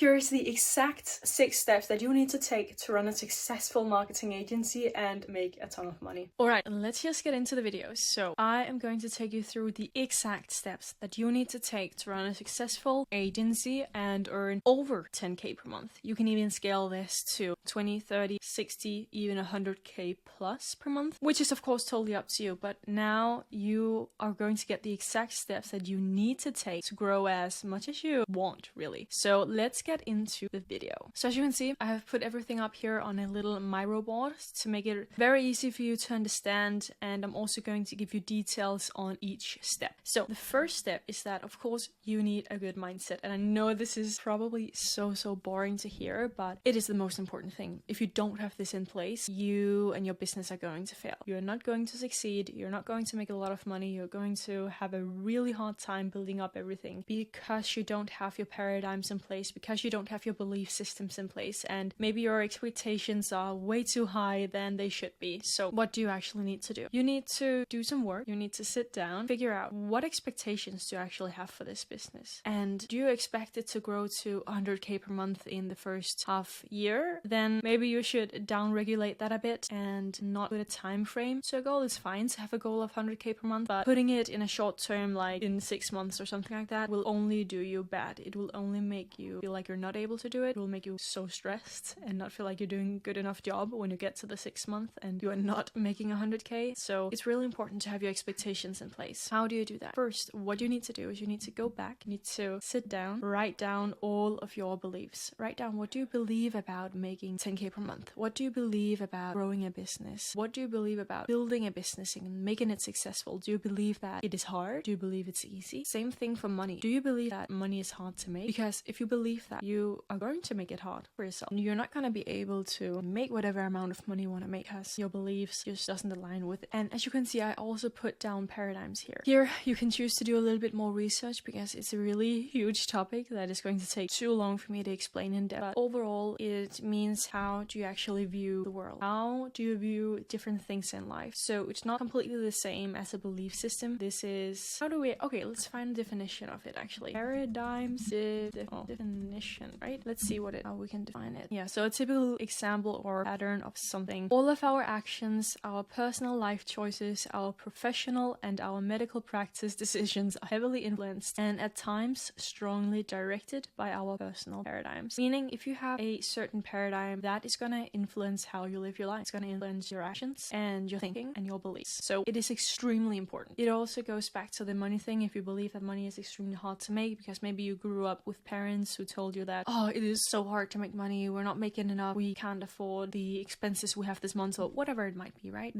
Here's the exact 6 steps that you need to take to run a successful marketing agency and make a ton of money. Alright, let's just get into the video. So I am going to take you through the exact steps that you need to take to run a successful agency and earn over 10k per month. You can even scale this to 20, 30, 60, even 100k plus per month, which is of course totally up to you. But now you are going to get the exact steps that you need to take to grow as much as you want, really. So let's get into the video. So as you can see, I have put everything up here on a little Miro board to make it very easy for you to understand, and I'm also going to give you details on each step. So the first step is that of course you need a good mindset, and I know this is probably so boring to hear, but it is the most important thing. If you don't have this in place, you and your business are going to fail. You're not going to succeed, you're not going to make a lot of money, you're going to have a really hard time building up everything because you don't have your paradigms in place, because you don't have your belief systems in place, and maybe your expectations are way too high than they should be. So what do you actually need to do? You need to do some work. You need to sit down, figure out what expectations do you actually have for this business, and do you expect it to grow to 100k per month in the first half year? Then maybe you should down regulate that a bit and not put a time frame to a goal. It's fine to have a goal of 100k per month, but putting it in a short term, like in 6 months or something like that, will only do you bad. It will only make you feel like you're not able to do it. It will make you so stressed and not feel like you're doing a good enough job when you get to the 6th month and you are not making 100k. So it's really important to have your expectations in place. How do you do that? First, what you need to do is you need to go back, you need to sit down, write down all of your beliefs. Write down, what do you believe about making 10k per month? What do you believe about growing a business? What do you believe about building a business and making it successful? Do you believe that it is hard? Do you believe it's easy? Same thing for money. Do you believe that money is hard to make? Because if you believe that, you are going to make it hard for yourself. You're not going to be able to make whatever amount of money you want to make because your beliefs just doesn't align with it. And as you can see, I also put down paradigms here. Here you can choose to do a little bit more research because it's a really huge topic that is going to take too long for me to explain in depth. But overall, it means how do you actually view the world? How do you view different things in life? So it's not completely the same as a belief system. This is, okay, let's find a definition of it actually. Paradigms, definition, right? Let's see how we can define it. Yeah, so a typical example or pattern of something. All of our actions, our personal life choices, our professional and our medical practice decisions are heavily influenced and at times strongly directed by our personal paradigms. Meaning, if you have a certain paradigm, that is going to influence how you live your life. It's going to influence your actions and your thinking and your beliefs. So it is extremely important. It also goes back to the money thing. If you believe that money is extremely hard to make because maybe you grew up with parents who told you that, oh, it is so hard to make money, we're not making enough, we can't afford the expenses we have this month, or whatever it might be, right?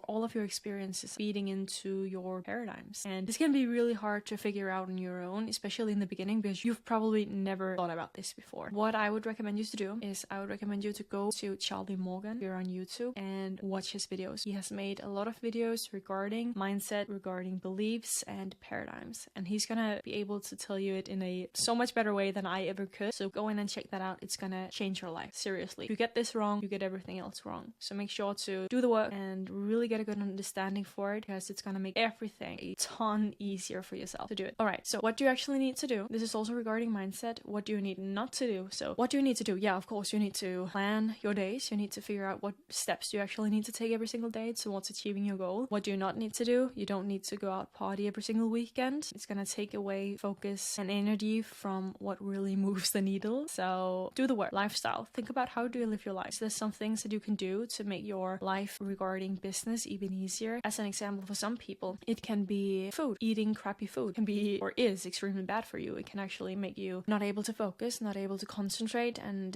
All of your experiences feeding into your paradigms. And this can be really hard to figure out on your own, especially in the beginning, because you've probably never thought about this before. What I would recommend you to do is I would recommend you to go to Charlie Morgan here on YouTube and watch his videos. He has made a lot of videos regarding mindset, regarding beliefs and paradigms, and he's gonna be able to tell you it in a so much better way than I ever could. So go in and check that out. It's gonna change your life. Seriously. If you get this wrong, you get everything else wrong. So make sure to do the work and really get a good understanding for it, because it's gonna make everything a ton easier for yourself to do it. Alright, so what do you actually need to do? This is also regarding mindset. What do you need not to do? So what do you need to do? Yeah, of course, you need to plan your days. You need to figure out what steps you actually need to take every single day towards achieving your goal. What do you not need to do? You don't need to go out party every single weekend. It's gonna take away focus and energy from what really moves the needle. So do the work. Lifestyle. Think about how do you live your life. So there's some things that you can do to make your life regarding business even easier. As an example, for some people, it can be food. Eating crappy food can be, or is, extremely bad for you. It can actually make you not able to focus, not able to concentrate, and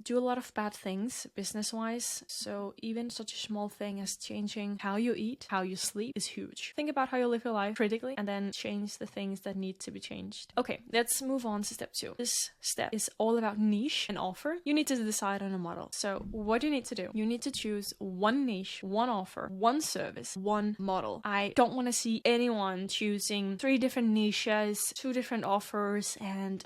do a lot of bad things business-wise. So even such a small thing as changing how you eat, how you sleep is huge. Think about how you live your life critically and then change the things that need to be changed. Okay, let's move on to step 2. This step is all about niche and offer. You need to decide on a model. So what do you need to do? You need to choose one niche, one offer, one service, one model. I don't want to see anyone choosing 3 different niches, 2 different offers, and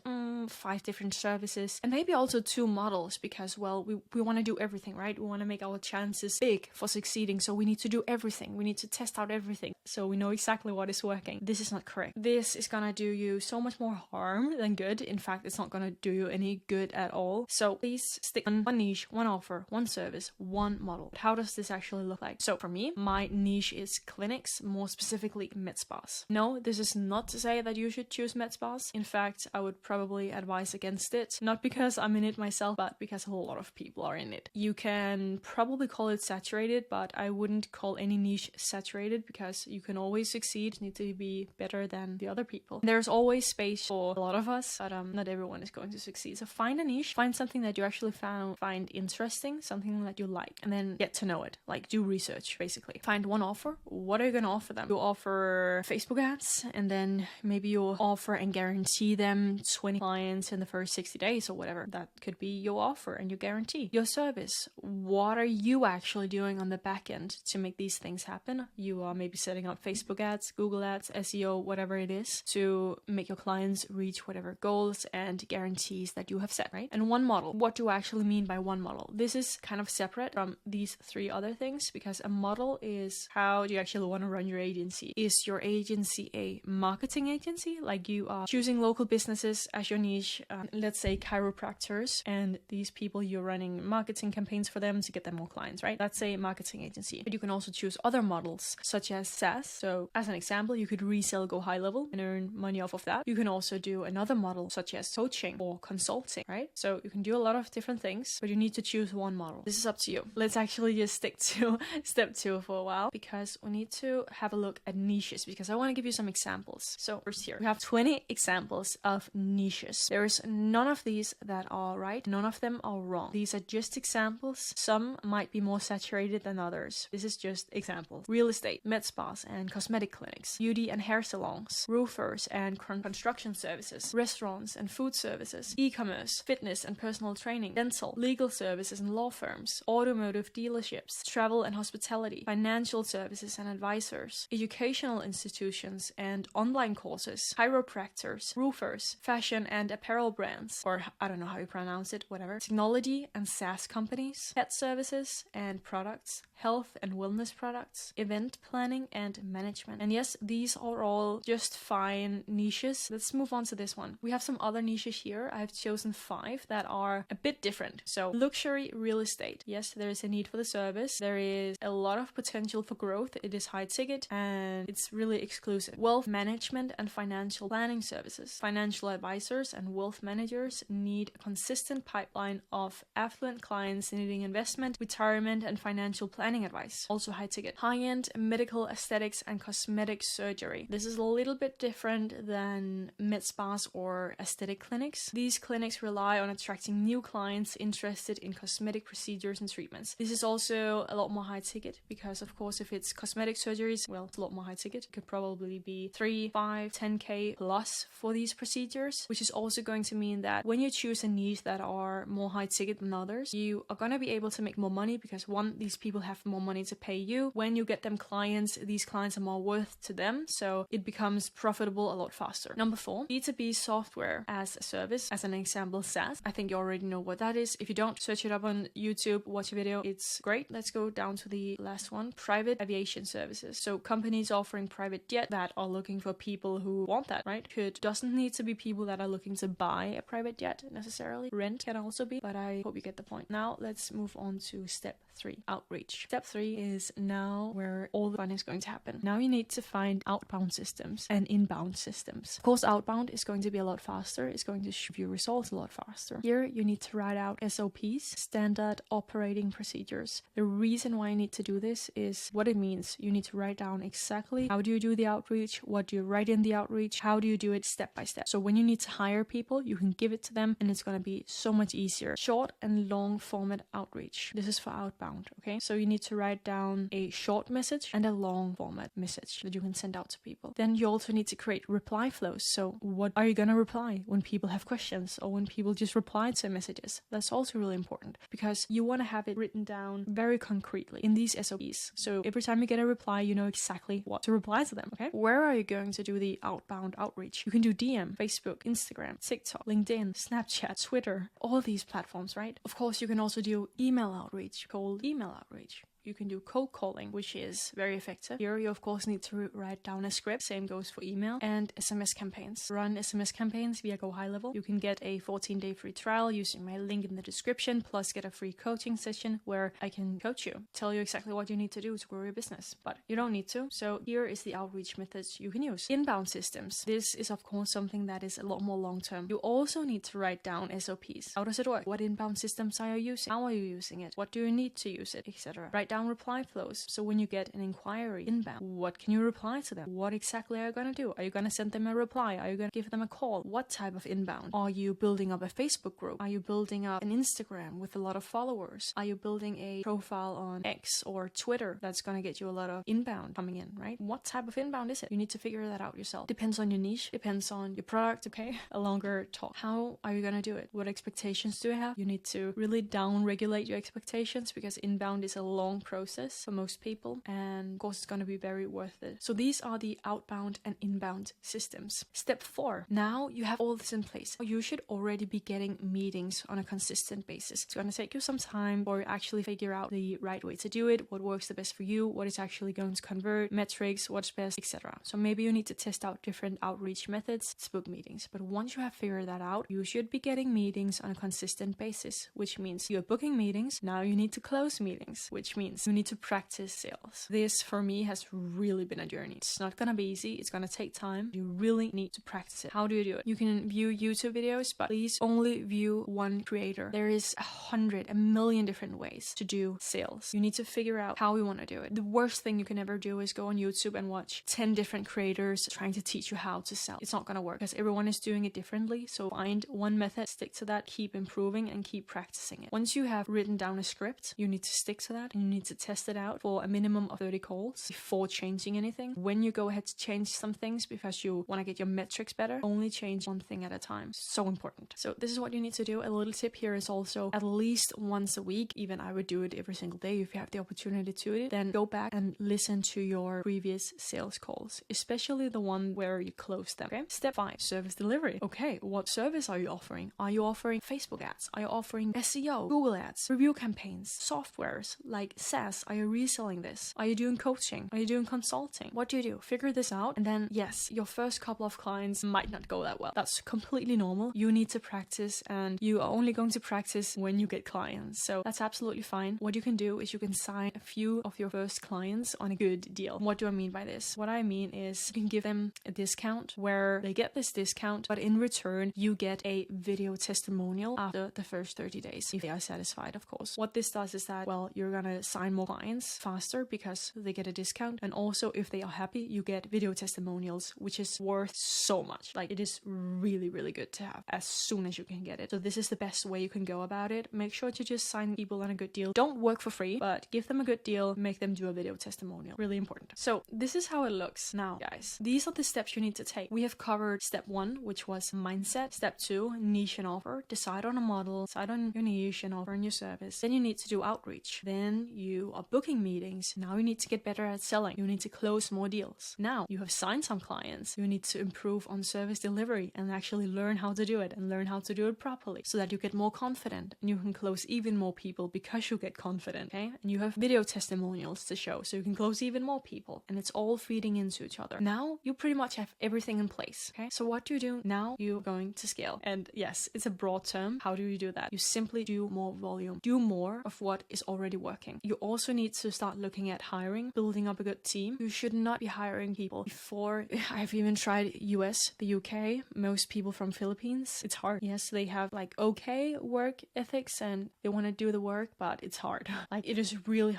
5 different services, and maybe also 2 models, because, well, we want to do everything, right? We want to make our chances big for succeeding, so we need to do everything. We need to test out everything so we know exactly what is working. This is not correct. This is gonna do you so much more harm than good. In fact, it's not gonna do you any good at all. So please stick on one niche, one offer, one service, one model. But how does this actually look like? So for me, my niche is clinics, more specifically med spas. No, this is not to say that you should choose med spas. In fact, I would probably advise against it, not because I'm in it myself, but because a whole lot of people are in it. You can probably call it saturated, but I wouldn't call any niche saturated because you can always succeed. You need to be better than the other people. There's always space for a lot of us, but not everyone is going to succeed. So find a niche, find something that you actually find interesting, something that you like, and then get to know it. Like, do research, basically. Find one offer. What are you going to offer them? You offer Facebook ads, and then maybe you'll offer and guarantee them 20 clients in the first 60 days or whatever. That could be your offer and you guarantee. Your service. What are you actually doing on the back end to make these things happen? You are maybe setting up Facebook ads, Google ads, SEO, whatever it is, to make your clients reach whatever goals and guarantees that you have set, right? And one model. What do I actually mean by one model? This is kind of separate from these three other things, because a model is how do you actually want to run your agency. Is your agency a marketing agency? Like, you are choosing local businesses as your niche, let's say chiropractors, and these people, you're running marketing campaigns for them to get them more clients, right? That's a marketing agency. But you can also choose other models such as SaaS. So as an example, you could resell Go High Level and earn money off of that. You can also do another model such as coaching or consulting, right? So you can do a lot of different things, but you need to choose one model. This is up to you. Let's actually just stick to step 2 for a while, because we need to have a look at niches, because I want to give you some examples. So first here, we have 20 examples of niches. There is none of these that are right. None of them are wrong. These are just examples. Some might be more saturated than others. This is just examples. Real estate, med spas and cosmetic clinics, beauty and hair salons, roofers and construction services, restaurants and food services, e-commerce, fitness and personal training, dental, legal services and law firms, automotive dealerships, travel and hospitality, financial services and advisors, educational institutions and online courses, chiropractors, roofers, fashion and apparel brands, or I don't know how you pronounce it, whatever, technology and SaaS companies, pet services and products, health and wellness products, event planning and management. And yes, these are all just fine niches. Let's move on to this one. We have some other niches here. I've chosen 5 that are a bit different. So luxury real estate. Yes, there is a need for the service. There is a lot of potential for growth. It is high ticket and it's really exclusive. Wealth management and financial planning services. Financial advisors and wealth managers need a consistent pipeline of affluent clients needing investment, retirement, and financial planning advice. Also high ticket. High-end medical aesthetics and cosmetic surgery. This is a little bit different than med spas or aesthetic clinics. These clinics rely on attracting new clients interested in cosmetic procedures and treatments. This is also a lot more high ticket because, of course, if it's cosmetic surgeries, well, it's a lot more high ticket. It could probably be 3, 5, 10k plus for these procedures, which is also going to mean that when you choose a niche that are more high ticket than others, you are going to be able to make more money because, one, these people have more money to pay you. When you get them clients, these clients are more worth to them, so it becomes profitable a lot faster. Number 4, B2B software as a service. As an example, SaaS. I think you already know what that is. If you don't, search it up on YouTube, watch a video. It's great. Let's go down to the last one. Private aviation services. So companies offering private jet that are looking for people who want that, right? Doesn't need to be people that are looking to buy a private jet necessarily. Rent can also be, but I hope you get the point. Now let's move on to step 3, outreach. Step 3 is now where all the fun is going to happen. Now you need to find outbound systems and inbound systems. Of course, outbound is going to be a lot faster. It's going to show you results a lot faster. Here you need to write out SOPs, standard operating procedures. The reason why you need to do this is what it means. You need to write down exactly how do you do the outreach, what do you write in the outreach, how do you do it step by step. So when you need to hire people, you can give it to them and it's going to be so much easier. Short and long format outreach. This is for outbound, okay? So you need to write down a short message and a long format message that you can send out to people. Then you also need to create reply flows. So what are you going to reply when people have questions or when people just reply to messages? That's also really important because you want to have it written down very concretely in these SOPs. So every time you get a reply, you know exactly what to reply to them, okay? Where are you going to do the outbound outreach? You can do DM, Facebook, Instagram, TikTok, LinkedIn, Snapchat, Twitter, all these platforms, right? Of course, you can also do email outreach, cold email outreach. You can do cold calling, which is very effective. Here you of course need to write down a script. Same goes for email and SMS campaigns. Run SMS campaigns via Go High Level. You can get a 14-day free trial using my link in the description, plus get a free coaching session where I can coach you, tell you exactly what you need to do to grow your business. But you don't need to. So here is the outreach methods you can use. Inbound systems. This is of course something that is a lot more long-term. You also need to write down SOPs. How does it work? What inbound systems are you using? How are you using it? What do you need to use it, etc. Write down reply flows. So when you get an inquiry inbound, what can you reply to them? What exactly are you going to do? Are you going to send them a reply? Are you going to give them a call? What type of inbound? Are you building up a Facebook group? Are you building up an Instagram with a lot of followers? Are you building a profile on X or Twitter that's going to get you a lot of inbound coming in, right? What type of inbound is it? You need to figure that out yourself. Depends on your niche, depends on your product, okay? A longer talk. How are you going to do it? What expectations do you have? You need to really down-regulate your expectations because inbound is a long process for most people, and of course it's going to be very worth it. So these are the outbound and inbound systems. Step 4. Now you have all this in place. You should already be getting meetings on a consistent basis. It's going to take you some time or actually figure out the right way to do it, what works the best for you, what is actually going to convert, metrics, what's best, etc. So maybe you need to test out different outreach methods to book meetings. But once you have figured that out, you should be getting meetings on a consistent basis, which means you're booking meetings. Now you need to close meetings, which means you need to practice sales. This for me has really been a journey. It's not going to be easy. It's going to take time. You really need to practice it. How do you do it? You can view YouTube videos, but please only view one creator. There is a million different ways to do sales. You need to figure out how you want to do it. The worst thing you can ever do is go on YouTube and watch 10 different creators trying to teach you how to sell. It's not going to work because everyone is doing it differently. So find one method, stick to that, keep improving and keep practicing it. Once you have written down a script, you need to stick to that and you need to test it out for a minimum of 30 calls before changing anything. When you go ahead to change some things because you want to get your metrics better, only change one thing at a time. So important. So this is what you need to do. A little tip here is also at least once a week, even I would do it every single day if you have the opportunity to do it, then go back and listen to your previous sales calls, especially the one where you closed them. Okay. Step 5, service delivery. Okay, what service are you offering? Are you offering Facebook ads? Are you offering SEO, Google ads, review campaigns, softwares like SaaS? Are you reselling this? Are you doing coaching? Are you doing consulting? What do you do? Figure this out, and then yes, your first couple of clients might not go that well. That's completely normal. You need to practice, and you are only going to practice when you get clients. So that's absolutely fine. What you can do is you can sign a few of your first clients on a good deal. What do I mean by this? What I mean is you can give them a discount where they get this discount, but in return, you get a video testimonial after the first 30 days, if they are satisfied, of course. What this does is that, well, you're gonna sign more clients faster because they get a discount, and also if they are happy, you get video testimonials, which is worth so much. Like, it is really, really good to have as soon as you can get it. So this is the best way you can go about it. Make sure to just sign people on a good deal. Don't work for free, but give them a good deal, make them do a video testimonial. Really important. So this is how it looks now, guys. These are the steps you need to take. We have covered step 1, which was mindset. Step 2, niche and offer. Decide on a model, decide on your niche and offer and your service. Then you need to do outreach. Then you are booking meetings. Now you need to get better at selling. You need to close more deals. Now you have signed some clients. You need to improve on service delivery and actually learn how to do it and learn how to do it properly so that you get more confident and you can close even more people because you get confident, okay? And you have video testimonials to show so you can close even more people, and it's all feeding into each other. Now you pretty much have everything in place, okay? So what do you do? Now you're going to scale. And yes, it's a broad term. How do you do that? You simply do more volume. Do more of what is already working. You also need to start looking at hiring, building up a good team. You should not be hiring people before. I've even tried US, the UK, most people from Philippines. It's hard. Yes, they have like okay work ethics and they want to do the work, but it's hard. Like, it is really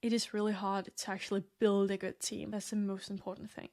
it is really hard to actually build a good team. That's the most important thing.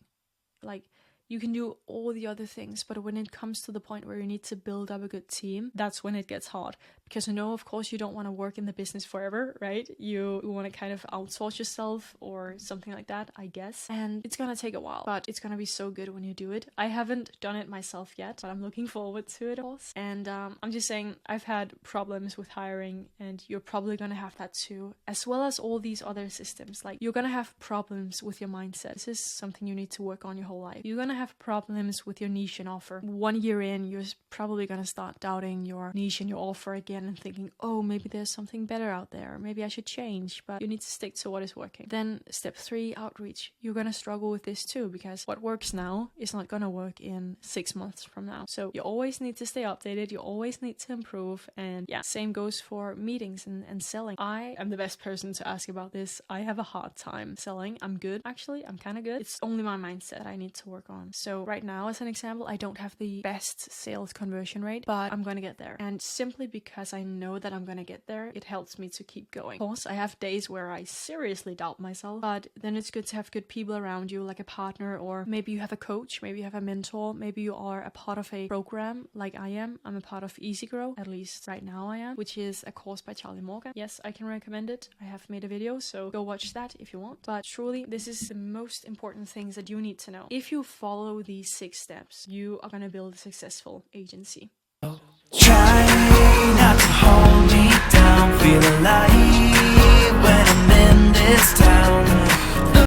Like, you can do all the other things, but when it comes to the point where you need to build up a good team, that's when it gets hard. Because of course, you don't want to work in the business forever, right? You want to kind of outsource yourself or something like that, I guess. And it's going to take a while, but it's going to be so good when you do it. I haven't done it myself yet, but I'm looking forward to it, of course. And I'm just saying, I've had problems with hiring, and you're probably going to have that too, as well as all these other systems. Like, you're going to have problems with your mindset. This is something you need to work on your whole life. You're going to have problems with your niche and offer. 1 year in, you're probably gonna start doubting your niche and your offer again and thinking, oh, maybe there's something better out there. Maybe I should change, but you need to stick to what is working. Then step 3, outreach. You're gonna struggle with this too, because what works now is not gonna work in 6 months from now. So you always need to stay updated. You always need to improve. And yeah, same goes for meetings and selling. I am the best person to ask about this. I have a hard time selling. I'm good, actually. I'm kind of good. It's only my mindset I need to work on. So right now, as an example, I don't have the best sales conversion rate, but I'm gonna get there. And simply because I know that I'm gonna get there, it helps me to keep going. Of course, I have days where I seriously doubt myself, but then it's good to have good people around you, like a partner, or maybe you have a coach, maybe you have a mentor, maybe you are a part of a program like I am. I'm a part of Easy Grow, at least right now I am, which is a course by Charlie Morgan. Yes, I can recommend it. I have made a video, so go watch that if you want. But truly, this is the most important things that you need to know. If you follow these 6 steps, you are gonna build a successful agency. Try not to hold me down, feel alive when I'm in this town.